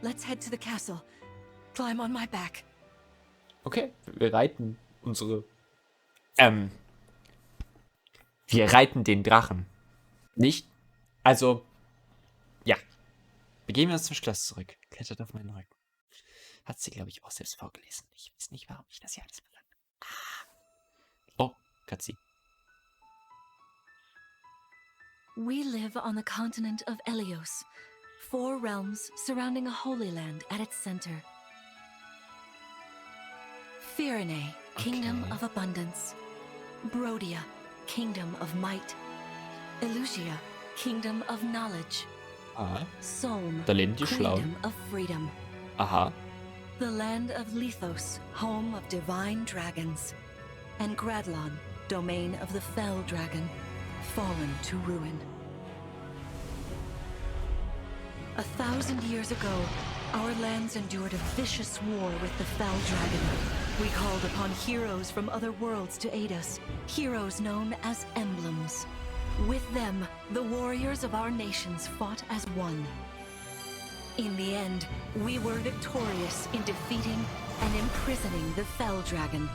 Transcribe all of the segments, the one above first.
Let's head to the castle. Climb on my back. Okay, wir reiten wir reiten den Drachen. Nicht? Also, ja. Begeben wir uns zum Schloss zurück. Klettert auf meinen Rücken. Hat sie, glaube ich, auch selbst vorgelesen. Ich weiß nicht, warum ich das hier alles verlange. Oh, Katzi. We live on the continent of Elios, 4 realms surrounding a holy land at its center. Firene, kingdom of abundance. Brodia, kingdom of might. Elusia, kingdom of knowledge. Ah, Solm, da leben die Schlauen. kingdom of freedom. Aha. The land of Lithos, home of divine dragons. And Gradlon, domain of the fell dragon, fallen to ruin. 1,000 years ago, our lands endured a vicious war with the fell dragon. We called upon heroes from other worlds to aid us, heroes known as emblems. With them, the warriors of our nations fought as one. In the end, we were victorious in defeating and imprisoning the fell dragon.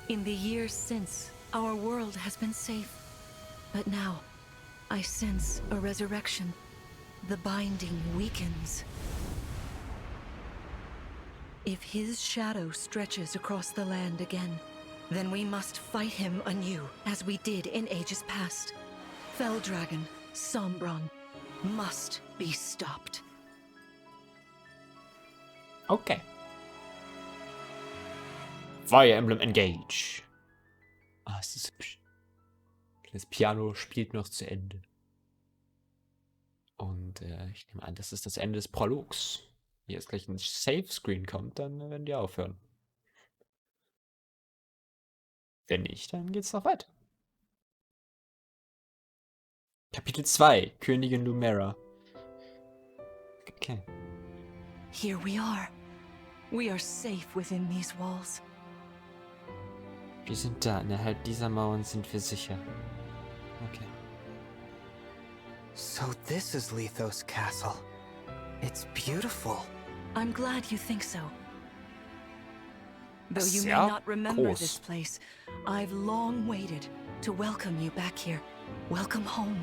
In the years since, our world has been safe. But now, I sense a resurrection. The binding weakens. If his shadow stretches across the land again, then we must fight him anew, as we did in ages past. Fell Dragon, Sombron, must be stopped. Okay. Fire Emblem Engage. Ah, es ist hübsch. Das Piano spielt noch zu Ende. Und ich nehme an, das ist das Ende des Prologs. Wenn jetzt gleich ein Save-Screen kommt, dann werden die aufhören. Wenn nicht, dann geht's noch weiter. Kapitel 2, Königin Lumera. Okay. Here we are. We are safe within these walls. Wir sind da. Innerhalb dieser Mauern sind wir sicher. Okay. So this is Lithos Castle. It's beautiful. I'm glad you think so. Though you may Sehr not remember groß. this place, I've long waited to welcome you back here. Welcome home.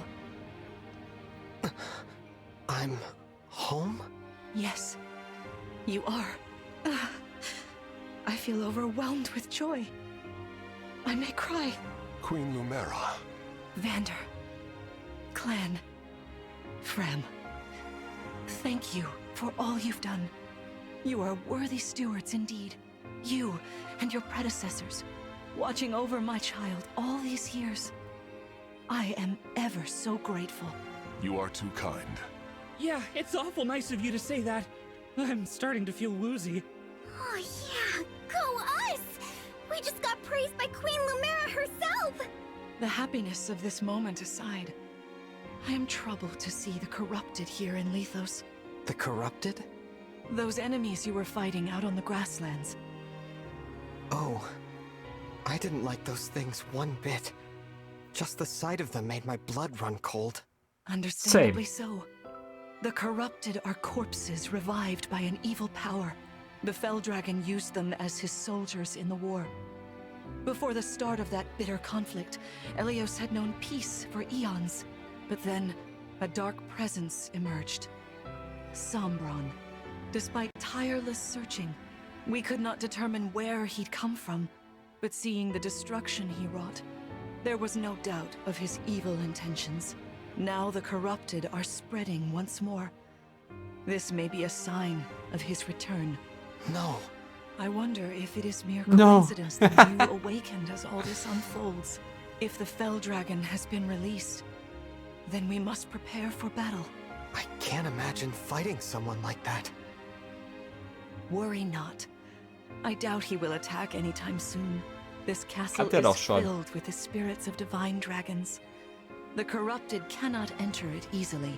I'm home? Yes, you are. I feel overwhelmed with joy. I may cry. Queen Lumera. Vander, Clan, Frem, thank you for all you've done. You are worthy stewards indeed. You and your predecessors, watching over my child all these years. I am ever so grateful. You are too kind. Yeah, it's awful nice of you to say that. I'm starting to feel woozy. Oh yeah, go us! We just got praised by Queen Lumera herself! The happiness of this moment aside, I am troubled to see the corrupted here in Lithos. The corrupted? Those enemies you were fighting out on the grasslands. Oh, I didn't like those things one bit. Just the sight of them made my blood run cold. Understandably so. The corrupted are corpses revived by an evil power. The Fell Dragon used them as his soldiers in the war. Before the start of that bitter conflict, Elios had known peace for eons. But then, a dark presence emerged. Sombron. Despite tireless searching, we could not determine where he'd come from. But seeing the destruction he wrought, there was no doubt of his evil intentions. Now the corrupted are spreading once more. This may be a sign of his return. No. I wonder if it is mere No. coincidence that you awakened as all this unfolds. If the Fell Dragon has been released, then we must prepare for battle. I can't imagine fighting someone like that. Worry not. I doubt he will attack anytime soon. This castle Hat er doch is schon. filled with the spirits of divine dragons. The corrupted cannot enter it easily.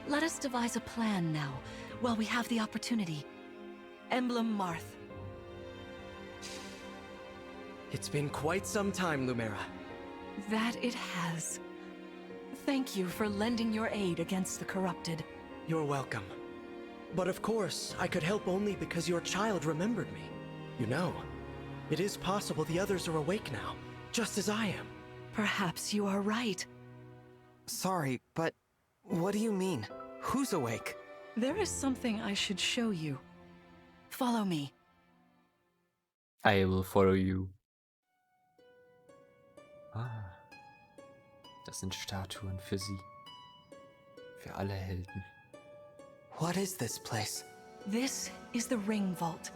Let us devise a plan now, while we have the opportunity. Emblem Marth. It's been quite some time, Lumera. That it has. Thank you for lending your aid against the corrupted. You're welcome. But of course, I could help only because your child remembered me. You know, it is possible the others are awake now, just as I am. Perhaps you are right. Sorry, but what do you mean? Who's awake? There is something I should show you. Follow me. I will follow you. Ah. Das sind Statuen für sie. Für alle Helden. What is this place? This is the Ring Vault.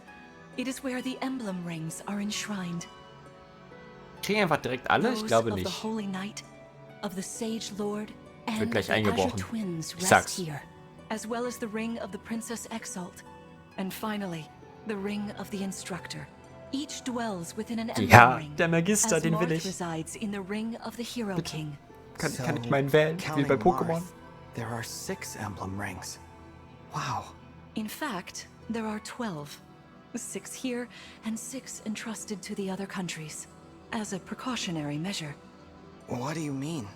It is where the Emblem rings are enshrined. Kriegen einfach direkt alle? Ich Those glaube of the nicht. Holy Knight, of the Sage Lord, Wird and gleich the Azure eingebrochen. Twins Ich rest sag's. here, as well as the Ring of the Princess Exalt, and finally, the Ring of the Instructor. Each dwells within an Emblem Ja, ring, der Magister, as den will Marth ich. resides in the Ring of the Hero King. Kann ich meinen wählen? Wie bei counting Pokémon? Marth, there are 6 emblem rings. Wow. In fact, there are 12. 6 here, and 6 entrusted to the other countries, as a precautionary measure. What do you mean?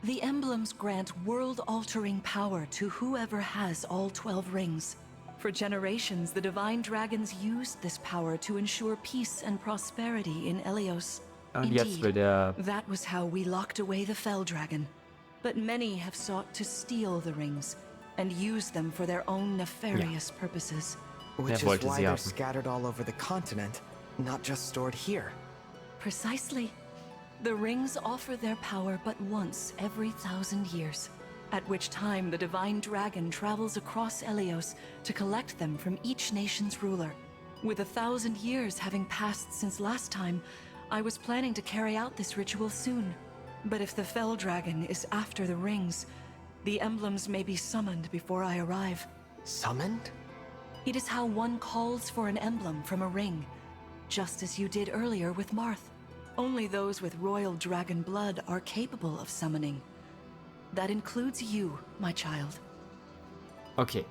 The emblems grant world-altering power to whoever has all 12 rings. For generations, the Divine Dragons used this power to ensure peace and prosperity in Elios. Und jetzt will Indeed, der... that was how we locked away the Fell Dragon. But many have sought to steal the rings and use them for their own nefarious purposes. Which is wollte why sie they're haben. scattered all over the continent, not just stored here. Precisely. The rings offer their power but once every 1,000 years, at which time the Divine Dragon travels across Elios to collect them from each nation's ruler. With 1,000 years having passed since last time, I was planning to carry out this ritual soon. But if the Fell Dragon is after the rings, the emblems may be summoned before I arrive. Summoned? It is how one calls for an emblem from a ring, just as you did earlier with Marth. Only those with royal dragon blood are capable of summoning. That includes you, my child. Okay.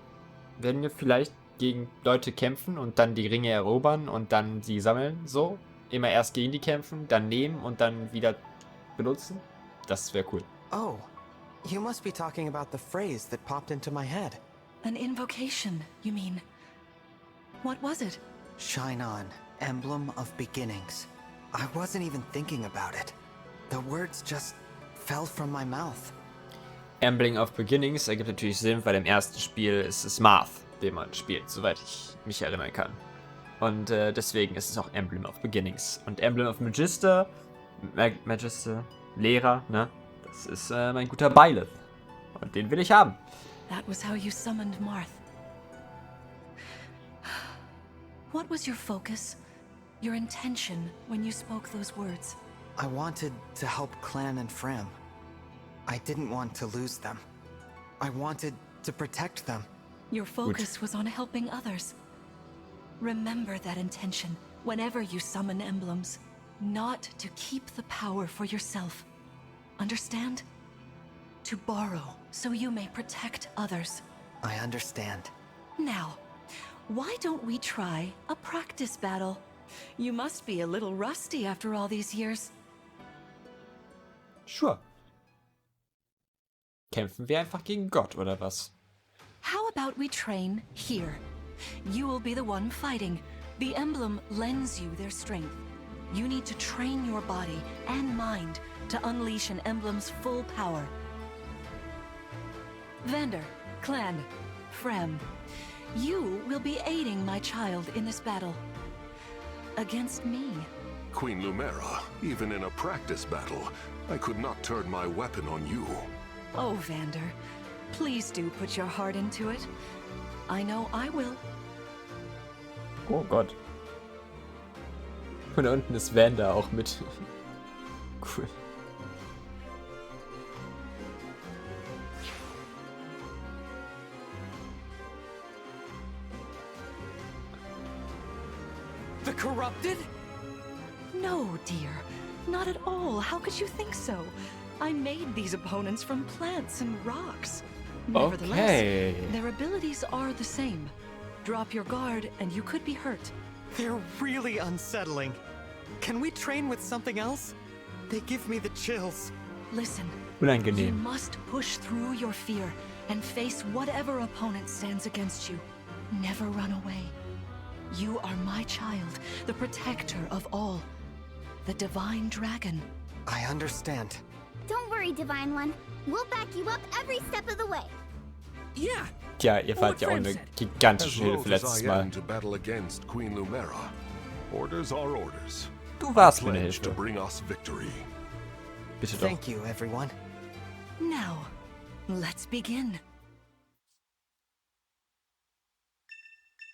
Werden wir vielleicht gegen Leute kämpfen und dann die Ringe erobern und dann sie sammeln? So? Immer erst gegen die kämpfen, dann nehmen und dann wieder benutzen? Das wäre cool. Oh, you must be talking about the phrase that popped into my head. An invocation, you mean? What was it? Shine on, emblem of beginnings. I wasn't even thinking about it. The words just fell from my mouth. Emblem of Beginnings ergibt natürlich Sinn, weil im ersten Spiel ist es Marth, den man spielt, soweit ich mich erinnern kann. Und deswegen ist es auch Emblem of Beginnings. Und Emblem of Magister, Lehrer, ne? Das ist mein guter Byleth. Und den will ich haben. That was how you summoned Marth. What was your focus, your intention when you spoke those words? I wanted to help Clan and Fram. I didn't want to lose them. I wanted to protect them. Your focus was on helping others. Remember that intention whenever you summon emblems. Not to keep the power for yourself. Understand? To borrow so you may protect others. I understand. Now, why don't we try a practice battle? You must be a little rusty after all these years. Sure. Kämpfen wir einfach gegen Gott, oder was? How about we train here? You will be the one fighting. The emblem lends you their strength. You need to train your body and mind to unleash an emblem's full power. Vander, Clan, Frem, you will be aiding my child in this battle. Against me. Queen Lumera, even in a practice battle, I could not turn my weapon on you. Oh, Vander, please do put your heart into it. I know I will. Oh Gott. Und da unten ist Vander auch mit. Cool. The corrupted? No, dear. Not at all. How could you think so? I made these opponents from plants and rocks. Nevertheless, Okay. their abilities are the same. Drop your guard and you could be hurt. They're really unsettling. Can we train with something else? They give me the chills. Listen, You Unangenehm. must push through your fear and face whatever opponent stands against you. Never run away. You are my child, the protector of all. The divine dragon. I understand. Don't worry, Divine One. We'll back you up every step of the way. Yeah. Tja, ihr wart ja auch eine As gigantische Hilfe loath as letztes I Mal. am to battle against Queen Lumera, orders are orders. Du warst mir eine Pledge to Hilfe. bring us victory. Bitte doch. Thank you, everyone. Now, let's begin.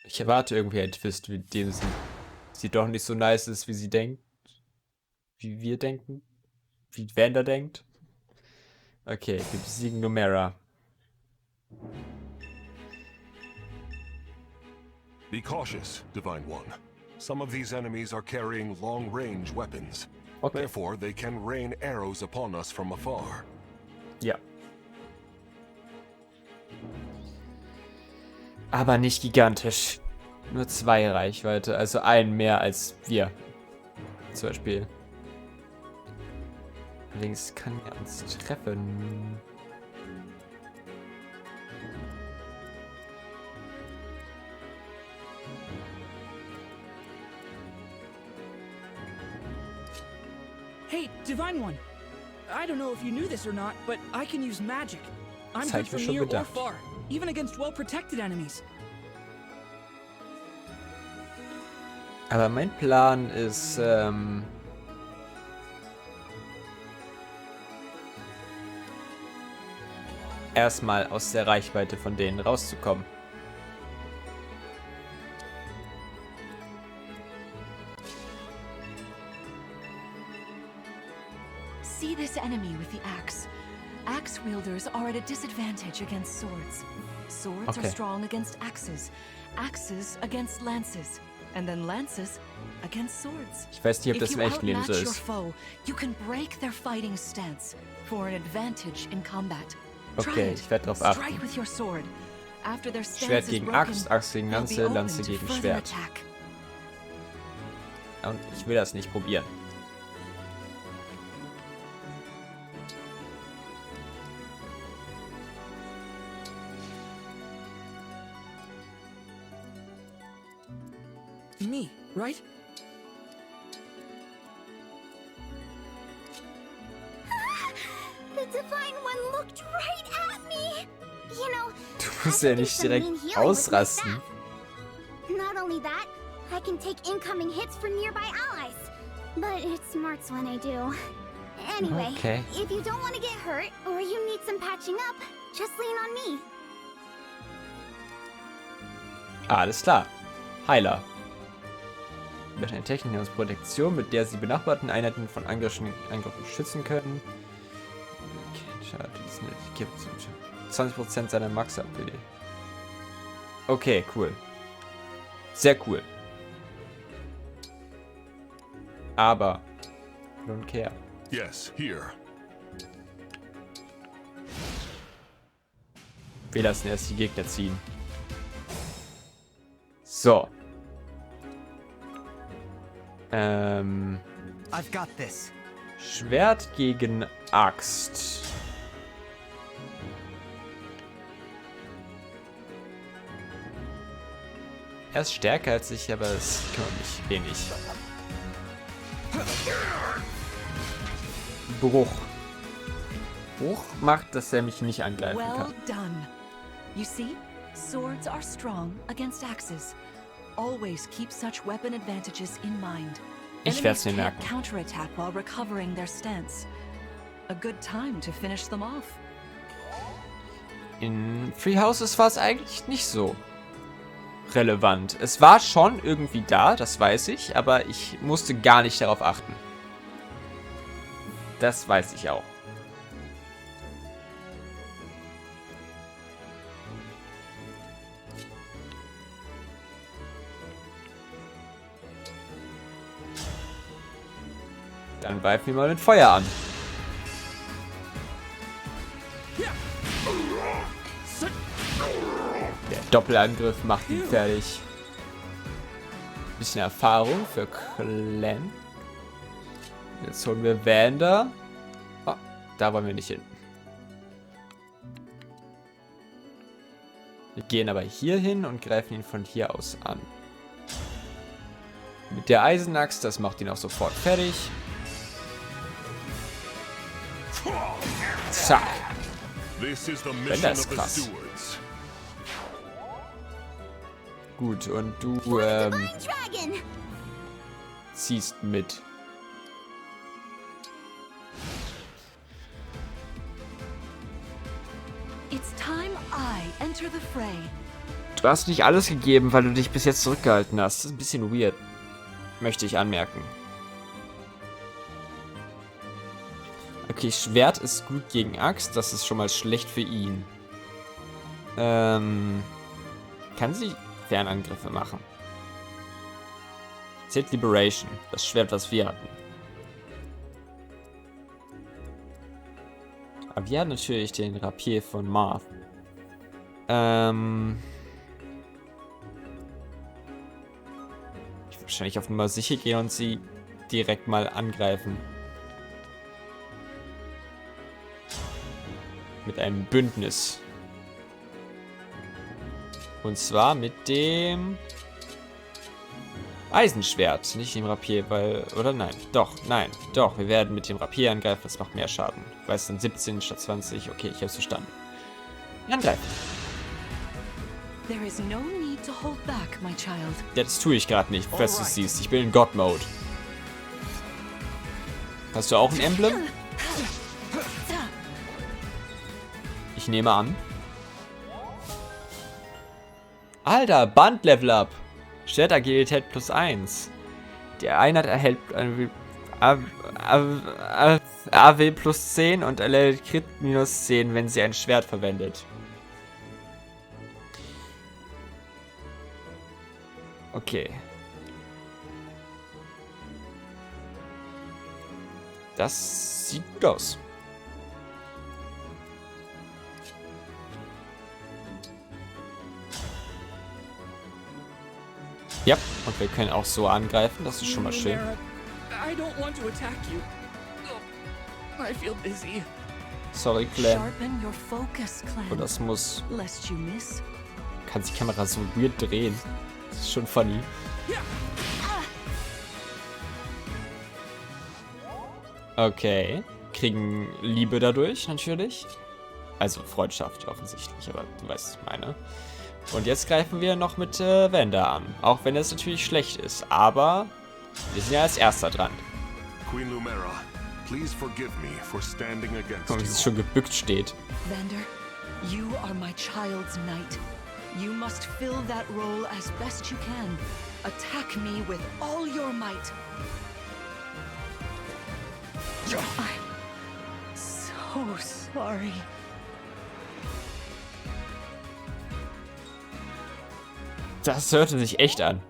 Ich erwarte irgendwie einen Twist, mit dem sie doch nicht so nice ist, wie sie denkt. Wie wir denken. Wie Vander denkt. Okay, wir besiegen Lumera. Be cautious, Divine One. Some of these enemies are carrying long-range weapons. Okay. Therefore, they can rain arrows upon us from afar. Ja. Aber nicht gigantisch. Nur 2 Reichweite, also einen mehr als wir. Zum Beispiel. Allerdings kann er uns treffen. Hey, Divine One. I don't know if you knew this or not, but I can use magic. I'm Das good hab ich mir from schon near or gedacht. far, even against well-protected enemies. Aber mein Plan ist, erstmal aus der Reichweite von denen rauszukommen. See this enemy with the axe. Axe wielders are at a disadvantage against swords. Swords Okay. are strong against axes. Axes against lances. And then lances against swords. Ich weiß nicht, ob das If im you echten Leben so outmatch your ist. foe, you can break their fighting stance for an advantage in combat. Try Okay, it. ich werde darauf Strike achten. with your sword. After their stance Schwert is gegen broken, Axt, Axt gegen they'll Lanze, be open Lanze to gegen further Schwert. attack. Und ich will das nicht probieren. Me, right? The Divine One looked right at me. You know, Du I musst can ja do nicht some direkt mean healing with my ausrasten. staff. Not only that, I can take incoming hits for nearby allies. But it smarts when I do. Anyway, Okay. if you don't want to get hurt or you need some patching up, just lean on me. Alles klar. Heiler. Wird eine Technik aus Protektion, mit der sie benachbarten Einheiten von Angriffen schützen können. Gibt 20% seiner Max-AP. Okay, cool. Sehr cool. Aber don't care. Yes, here. Wir lassen erst die Gegner ziehen. So. I've got this. Schwert gegen Axt. Er ist stärker als ich, aber es kümmert mich wenig. Bruch. Bruch macht, dass er mich nicht angreifen Well kann. done. You see, swords are strong against axes. Always keep such weapon advantages in mind. Ich werd's mir Enemies merken. can't counterattack while recovering their stance. A good time to finish them off. In Free Houses war es eigentlich nicht so relevant. Es war schon irgendwie da, das weiß ich, aber ich musste gar nicht darauf achten. Das weiß ich auch. Dann greifen wir mal mit Feuer an. Der Doppelangriff macht ihn fertig. Bisschen Erfahrung für Clan. Jetzt holen wir Vander. Oh, da wollen wir nicht hin. Wir gehen aber hier hin und greifen ihn von hier aus an. Mit der Eisenaxt, das macht ihn auch sofort fertig. Zack. Wenn das ist krass. Gut, und du ziehst mit. It's time I enter the fray. Du hast nicht alles gegeben, weil du dich bis jetzt zurückgehalten hast. Das ist ein bisschen weird. Möchte ich anmerken. Okay, Schwert ist gut gegen Axt. Das ist schon mal schlecht für ihn. Kann sie Fernangriffe machen? Zählt Liberation. Das Schwert, was wir hatten. Aber wir haben natürlich den Rapier von Marth. Ich will wahrscheinlich auf Nummer sicher gehen und sie direkt mal angreifen. Mit einem Bündnis. Und zwar mit dem Eisenschwert, nicht dem Rapier, weil... Oder nein, doch, wir werden mit dem Rapier angreifen, das macht mehr Schaden. Ich weiß, dann 17 statt 20, okay, ich hab's verstanden. Angreifen. There is no need to hold back, my child. Ja, das tue ich gerade nicht, falls du es siehst. Ich bin in God-Mode. Hast du auch ein Emblem? Ich nehme an. Alter, Band-Level Up. Schwertagilität +1. Die Einheit erhält AW +10 und erleidet Crit -10, wenn sie ein Schwert verwendet. Okay. Das sieht gut aus. Ja, und wir können auch so angreifen, das ist schon mal schön. I don't want to attack you. Oh, I feel dizzy. Sorry, Clem. Sharpen your focus, Clem. Und das muss... Lest you miss. Kann sich die Kamera so weird drehen. Das ist schon funny. Okay. Kriegen Liebe dadurch, natürlich. Also Freundschaft offensichtlich, aber du weißt, was ich meine. Und jetzt greifen wir noch mit Wanda an. Auch wenn es natürlich schlecht ist. Aber wir sind ja als Erster dran. Queen Lumera, please forgive me for standing against Guck mal, wie you. es schon gebückt steht. Vander, you are my child's knight. You must fill that role as best you can. Attack me with all your might. I'm so sorry. Das hörte sich echt an.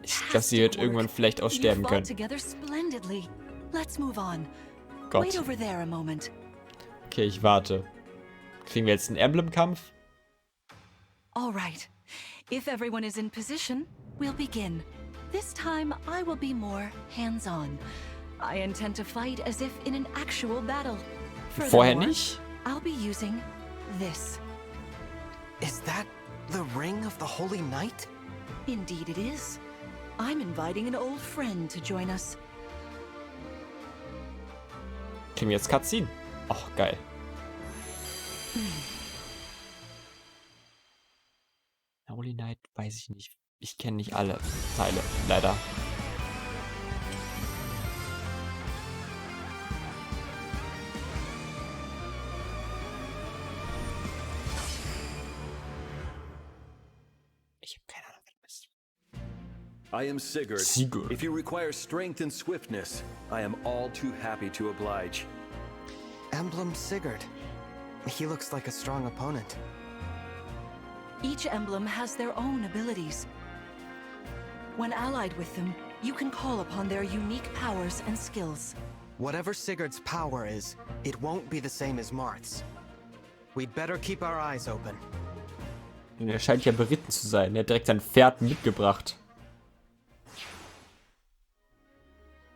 Ich glaube, sie wird Fantastic irgendwann work. vielleicht You aussterben fought können. together splendidly. Let's move on. Gott. Wait over there a moment. Okay, ich warte. Kriegen wir jetzt einen Emblem-Kampf? All right. If everyone is in position, we'll begin. This time, I will be more hands-on. I intend to fight as if in an actual battle. Vorher Furthermore, nicht? I'll be using this. Is that the ring of the Holy Knight? Indeed it is. I'm inviting an old friend to join us. Kriegen wir jetzt Cutscene? Och, geil. Holy Knight, weiß ich nicht. Ich kenne nicht alle Teile, leider. Ich habe keine Ahnung, wer du bist. I am Sigurd. Sigurd. If you require strength and swiftness, I am all too happy to oblige. Emblem Sigurd. He looks like a strong opponent. Each emblem has their own abilities. When allied with them, you can call upon their unique powers and skills. Whatever Sigurd's power is, it won't be the same as Marth's. We'd better keep our eyes open. Er scheint ja beritten zu sein. Er hat direkt sein Pferd mitgebracht.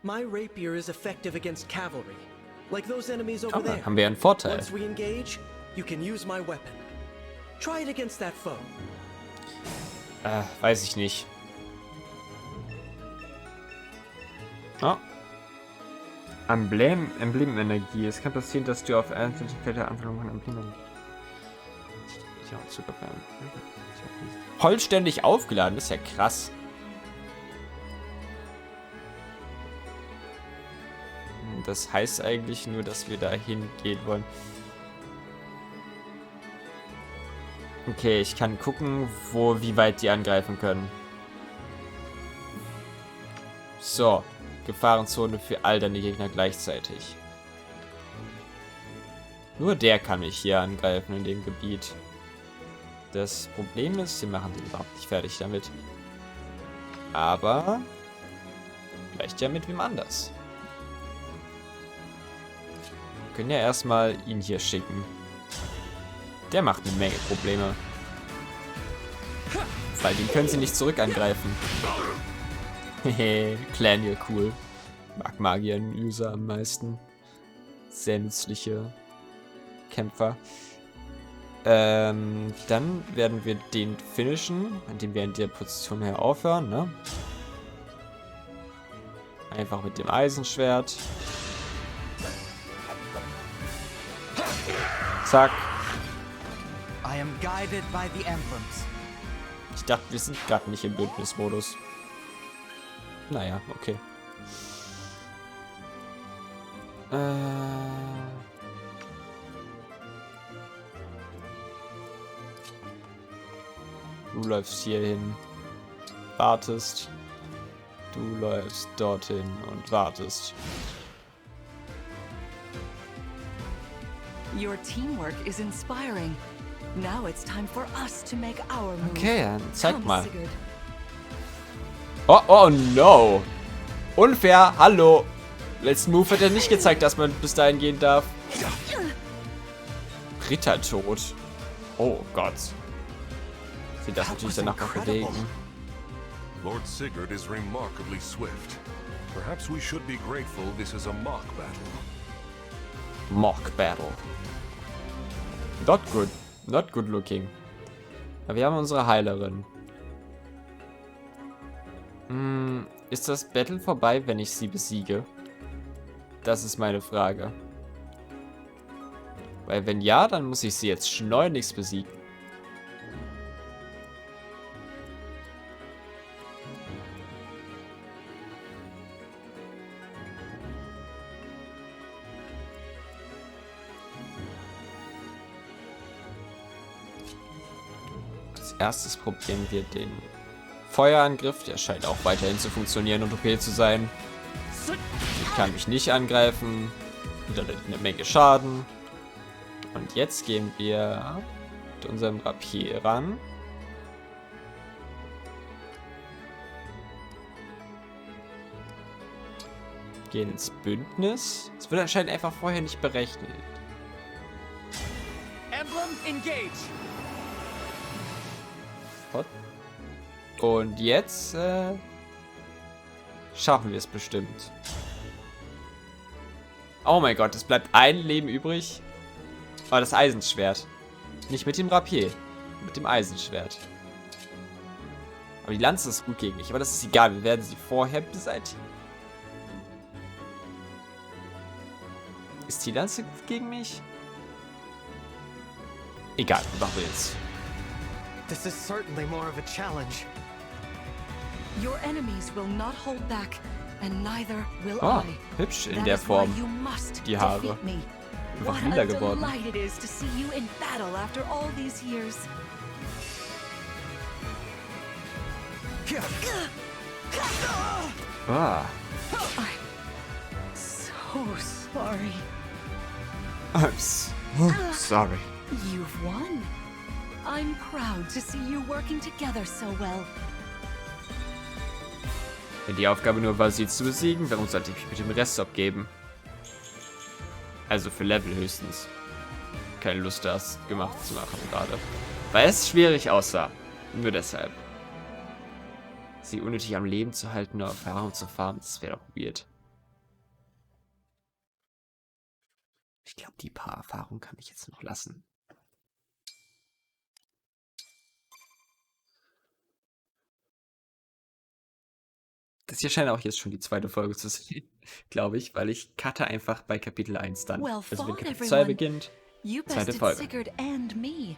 My rapier is effective against cavalry, like those enemies over Aber there. haben wir einen Vorteil. Once we engage, you can use my weapon. Try it against that foe. Weiß ich nicht. Oh. Emblem-Energie. Es kann passieren, dass du auf einzelne Felder Anwendung von Emblem. Vollständig aufgeladen, das ist ja krass. Das heißt eigentlich nur, dass wir da hingehen wollen. Okay, ich kann gucken, wie weit die angreifen können. So, Gefahrenzone für all deine Gegner gleichzeitig. Nur der kann mich hier angreifen in dem Gebiet. Das Problem ist, sie machen den überhaupt nicht fertig damit. Aber vielleicht ja mit wem anders. Wir können ja erstmal ihn hier schicken. Der macht eine Menge Probleme. Weil den können sie nicht zurück angreifen. Hehe, Clan hier cool. Mag Magier-User am meisten. Sehr nützliche Kämpfer. Dann werden wir den finishen, indem wir in der Position her aufhören, ne? Einfach mit dem Eisenschwert. Zack. I am guided by the emblems. Ich dachte, wir sind gerade nicht im Bündnismodus. Naja, okay. Du läufst hier hin, wartest. Du läufst dorthin und wartest. Your teamwork is inspiring. Now it's time for us to make our move. Okay, dann zeig Come, mal. Sigurd. Oh no! Unfair, hallo! Letzten Move hat er nicht gezeigt, dass man bis dahin gehen darf. Rittertod. Oh Gott. Sie das natürlich danach noch bewegen. Lord Sigurd is remarkably swift. Perhaps we should be grateful this is a mock battle. Mock Battle. Not good. Not good looking. Aber wir haben unsere Heilerin. Ist das Battle vorbei, wenn ich sie besiege? Das ist meine Frage. Weil wenn ja, dann muss ich sie jetzt schleunigst besiegen. Als erstes probieren wir den Feuerangriff. Der scheint auch weiterhin zu funktionieren und OP zu sein. Ich kann mich nicht angreifen. Da eine Menge Schaden. Und jetzt gehen wir mit unserem Rapier ran. Gehen ins Bündnis. Es wird anscheinend einfach vorher nicht berechnet. Emblem engage. Und jetzt schaffen wir es bestimmt. Oh mein Gott, es bleibt ein Leben übrig. Aber das Eisenschwert. Nicht mit dem Rapier. Mit dem Eisenschwert. Aber die Lanze ist gut gegen mich. Aber das ist egal. Wir werden sie vorher beseitigen. Ist die Lanze gut gegen mich? Egal, machen wir jetzt. This is certainly more of a challenge. Your enemies will not hold back, and neither will Oh, I. hübsch in That der is why Form. you must Die Haare. defeat me. Einfach What lila a geworden. delight it is to see you in battle after all these years. Ah. I'm so sorry. I'm so sorry. You've won. I'm proud to see you working together so well. Wenn die Aufgabe nur war, sie zu besiegen, warum sollte ich mich mit dem Rest abgeben? Also für Level höchstens. Keine Lust, das gemacht zu machen gerade. Weil es schwierig aussah. Nur deshalb. Sie unnötig am Leben zu halten, nur Erfahrung zu farmen, das wäre doch weird. Ich glaube, die paar Erfahrungen kann ich jetzt noch lassen. Das hier scheint auch jetzt schon die zweite Folge zu sein, glaube ich, weil ich cutte einfach bei Kapitel 1 dann. Well Also wenn fought, Kapitel 2 everyone. beginnt, You zweite bested Folge. Sigurd and me.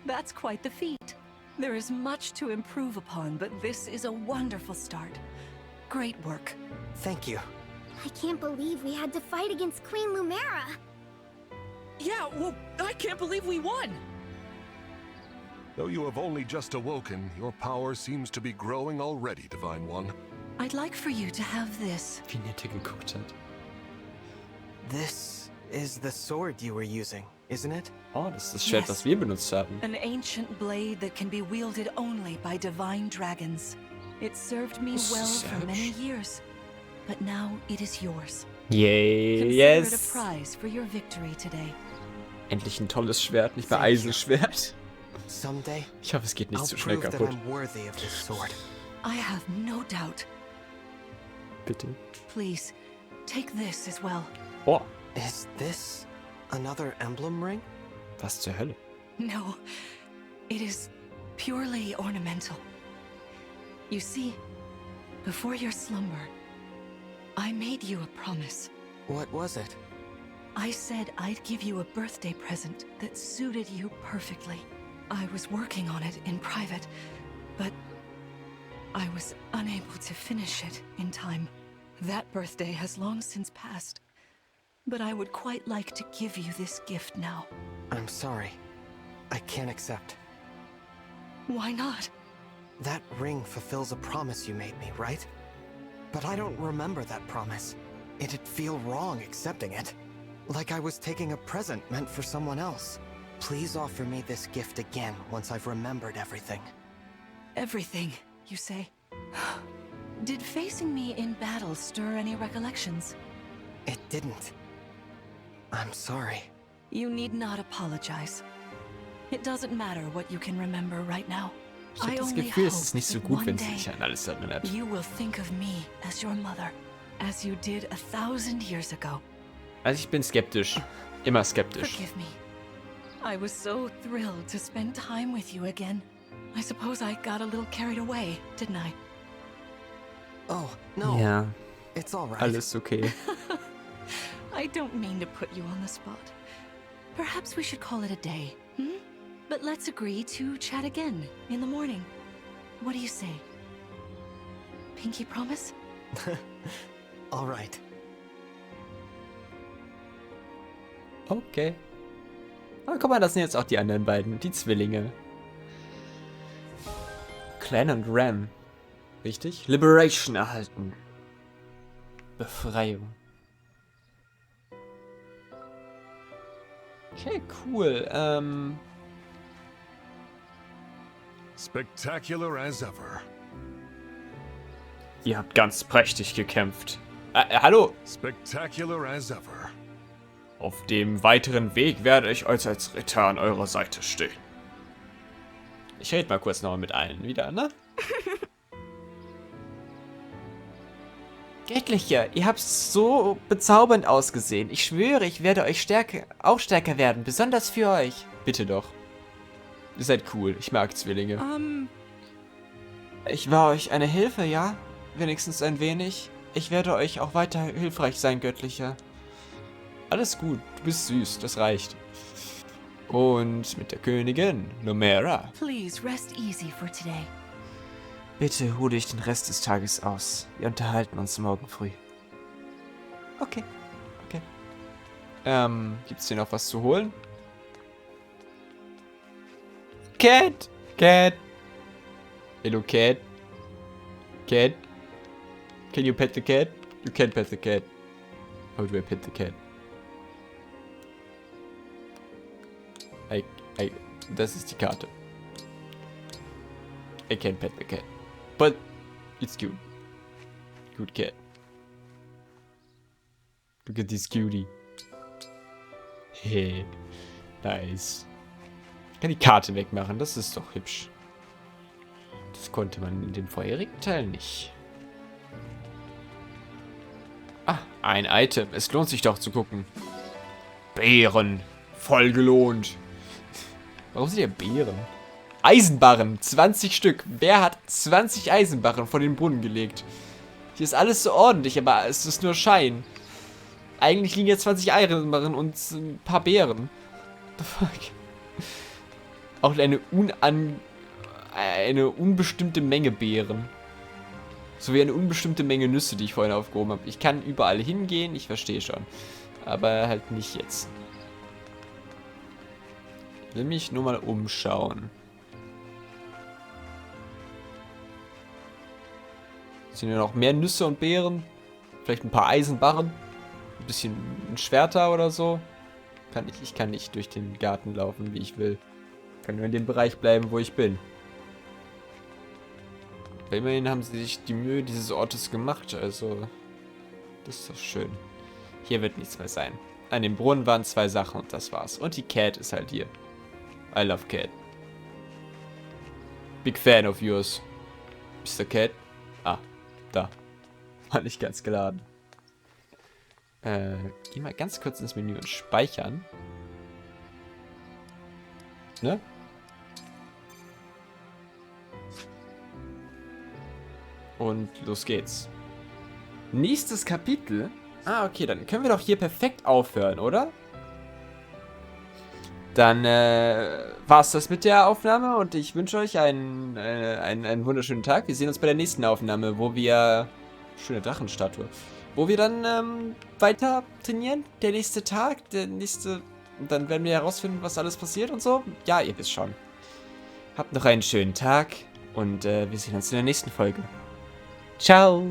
That's quite the feat. There is much to improve upon, but this is a wonderful start. Great work. Thank you. I can't believe we had to fight against Queen Lumera. Yeah, well, I can't believe we won! Though you have only just awoken, your power seems to be growing already, Divine One. I'd like for you to have this. Wie nett er geguckt hat. This is the sword you were using, isn't it? Oh, das ist das Schwert, Yes. was wir benutzt haben. An ancient blade that can be wielded only by divine dragons. It served me Das well ist for sehr many hübsch. years, but now it is yours. Yay, Consider it a yes. prize for your victory today. Endlich ein tolles Schwert, nicht mehr Thank you. Eisenschwert. Someday, Ich hoffe, es geht nicht I'll zu schnell prove that kaputt. I'm worthy of this sword. I have no doubt. Bitte. Please, take this as well. Oh, Is this another emblem ring? was zur Hölle? No, it is purely ornamental. You see, before your slumber, I made you a promise. What was it? I said I'd give you a birthday present that suited you perfectly. I was working on it in private, but I was unable to finish it in time. That birthday has long since passed, but I would quite like to give you this gift now. I'm sorry. I can't accept. Why not? That ring fulfills a promise you made me, right? But I don't remember that promise. It'd feel wrong accepting it. Like I was taking a present meant for someone else. Please offer me this gift again once I've remembered everything. Everything, you say? Did facing me in battle stir any recollections? It didn't. I'm sorry. You need not apologize. It doesn't matter what you can remember right now. Ich habe I das only Gefühl, es hope ist nicht so that gut, one wenn sie day sich an alles erinnert. you will think of me as your mother, as you did 1,000 years ago. Also ich bin skeptisch. Immer skeptisch. Forgive me. I was so thrilled to spend time with you again. I suppose I got a little carried away, didn't I? Oh, no. Ja, It's all right. alles okay. I don't mean to put you on the spot. Perhaps we should call it a day, hmm? But let's agree to chat again in the morning. What do you say? Pinky promise? All right. Okay. Aber guck mal, das sind jetzt auch die anderen beiden, die Zwillinge. Clan und Ram. Richtig? Liberation erhalten. Befreiung. Okay, cool. Spectacular as ever. Ihr habt ganz prächtig gekämpft. Hallo? Spectacular as ever. Auf dem weiteren Weg werde ich euch als Ritter an eurer Seite stehen. Ich rede mal kurz nochmal mit allen wieder, ne? Göttliche, ihr habt so bezaubernd ausgesehen. Ich schwöre, ich werde euch auch stärker werden, besonders für euch. Bitte doch. Ihr seid cool, ich mag Zwillinge. Ich war euch eine Hilfe, ja? Wenigstens ein wenig. Ich werde euch auch weiter hilfreich sein, Göttlicher. Alles gut, du bist süß, das reicht. Und mit der Königin Lumera. Please rest easy for today. Bitte ruhe dich den Rest des Tages aus. Wir unterhalten uns morgen früh. Okay. Gibt's hier noch was zu holen? Cat! Hello, Cat. Cat? Can you pet the cat? You can't pet the cat. How do I pet the cat? Das ist die Karte. I can't pet the cat. But it's cute. Good cat. Look at this cutie. Hey. Nice. Ich kann die Karte wegmachen, das ist doch hübsch. Das konnte man in dem vorherigen Teil nicht. Ah, ein Item. Es lohnt sich doch zu gucken. Beeren. Voll gelohnt. Warum sind hier Beeren? Eisenbarren. 20 Stück. Wer hat 20 Eisenbarren vor den Brunnen gelegt? Hier ist alles so ordentlich, aber es ist nur Schein. Eigentlich liegen jetzt 20 Eier drin und ein paar Beeren. What the fuck? Auch eine unbestimmte Menge Beeren. Sowie eine unbestimmte Menge Nüsse, die ich vorhin aufgehoben habe. Ich kann überall hingehen, ich verstehe schon. Aber halt nicht jetzt. Ich will mich nur mal umschauen. Sind hier noch mehr Nüsse und Beeren? Vielleicht ein paar Eisenbarren? Ein bisschen Schwerter oder so? Ich kann nicht durch den Garten laufen, wie ich will. Ich kann nur in dem Bereich bleiben, wo ich bin. Aber immerhin haben sie sich die Mühe dieses Ortes gemacht, also das ist doch schön. Hier wird nichts mehr sein. An dem Brunnen waren 2 Sachen und das war's. Und die Cat ist halt hier. I love Cat. Big fan of yours. Mr. Cat. Ah, da. War nicht ganz geladen. Geh mal ganz kurz ins Menü und speichern. Ne? Und los geht's. Nächstes Kapitel. Ah, okay, dann können wir doch hier perfekt aufhören, oder? Dann war's das mit der Aufnahme und ich wünsche euch einen wunderschönen Tag. Wir sehen uns bei der nächsten Aufnahme, wo wir... Schöne Drachenstatue. Wo wir dann weiter trainieren. Der nächste Tag, und dann werden wir herausfinden, was alles passiert und so. Ja, ihr wisst schon. Habt noch einen schönen Tag und wir sehen uns in der nächsten Folge. Ciao!